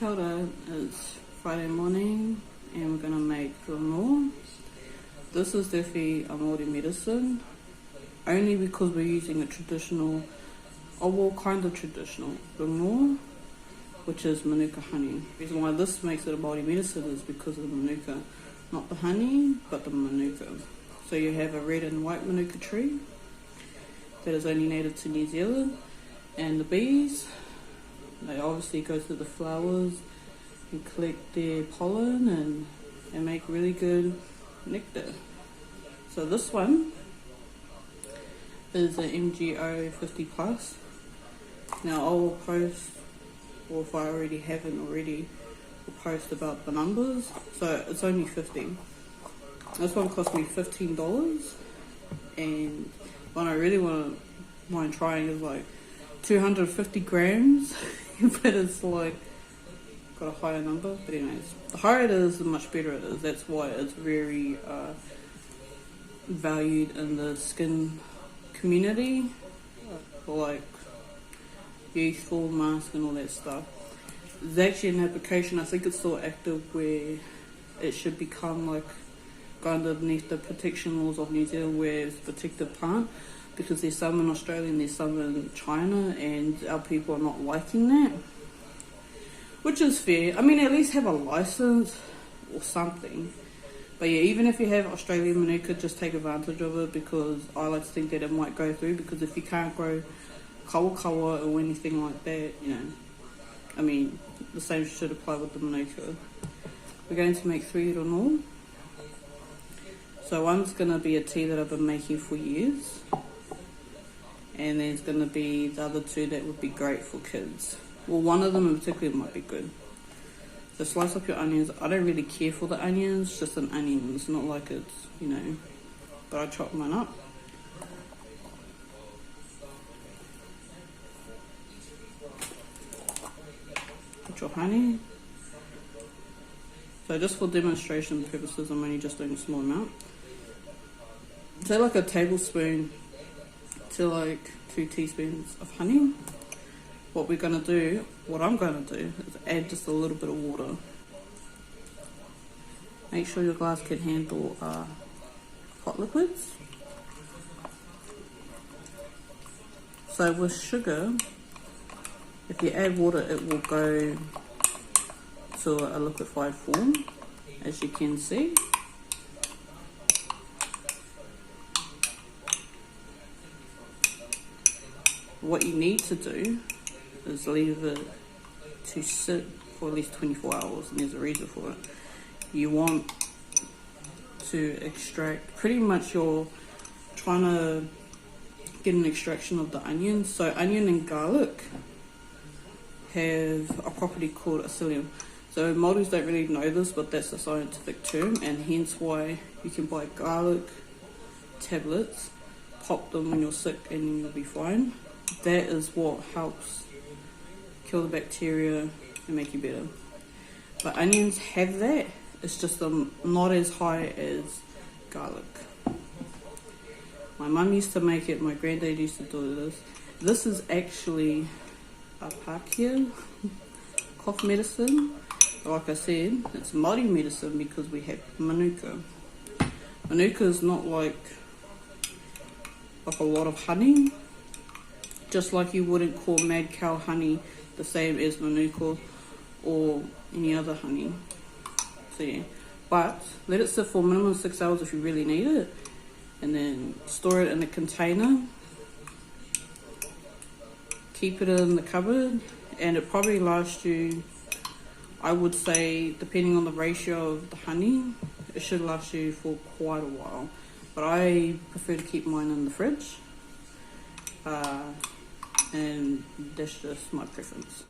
Kia ora, it's Friday morning and we're going to make rongoā. This is definitely a Māori medicine, only because we're using a traditional, kind of traditional rongoā, which is manuka honey. The reason why this makes it a Māori medicine is because of the manuka, not the honey, but the manuka. So you have a red and white manuka tree that is only native to New Zealand, and the bees, they obviously go to the flowers and collect their pollen and make really good nectar. So this one is an MGO 50 plus. Now I will post, or if I already haven't already, will post about the numbers. So it's only 50. This one cost me $15, and one I really mind trying is like 250 grams, but it's like got a higher number. But anyways, the higher it is, the much better it is. That's why it's very valued in the skin community, for like youthful mask and all that stuff. There's actually an application, I think it's still active, where it should become like go underneath the protection laws of New Zealand, where it's a protected plant, because there's some in Australia and there's some in China, and our people are not liking that, which is fair. I mean, at least have a license or something. But yeah, even if you have Australian manuka, just take advantage of it, because I like to think that it might go through, because if you can't grow kawa or anything like that, you know, I mean, the same should apply with the manuka. We're going to make 3 rongoā. So one's going to be a tea that I've been making for years, and there's going to be the other 2 that would be great for kids. Well, one of them in particular might be good. So slice up your onions. I don't really care for the onions, just an onion. It's not like it's, you know, but I chop mine up. Put your honey. So just for demonstration purposes, I'm only just doing a small amount. Say like a tablespoon to like 2 teaspoons of honey. What we're going to do, what I'm going to do, is add just a little bit of water. Make sure your glass can handle hot liquids. So with sugar, if you add water, it will go to a liquefied form, as you can see. What you need to do is leave it to sit for at least 24 hours, and there's a reason for it. You want to extract, pretty much you're trying to get an extraction of the onions. So onion and garlic have a property called psyllium. So Māoris don't really know this, but that's a scientific term, and hence why you can buy garlic tablets, pop them when you're sick, and then you'll be fine. That is what helps kill the bacteria and make you better. But onions have that, it's just not as high as garlic. My mum used to make it, my granddad used to do this. This is actually a Pākehā cough medicine. Like I said, it's Māori medicine because we have manuka. Manuka is not like a lot of honey, just like you wouldn't call mad cow honey the same as manuka or any other honey. So yeah, but let it sit for minimum 6 hours if you really need it, and then store it in a container. Keep it in the cupboard, and it probably lasts you, I would say, depending on the ratio of the honey, it should last you for quite a while. But I prefer to keep mine in the fridge, and that's just my preference.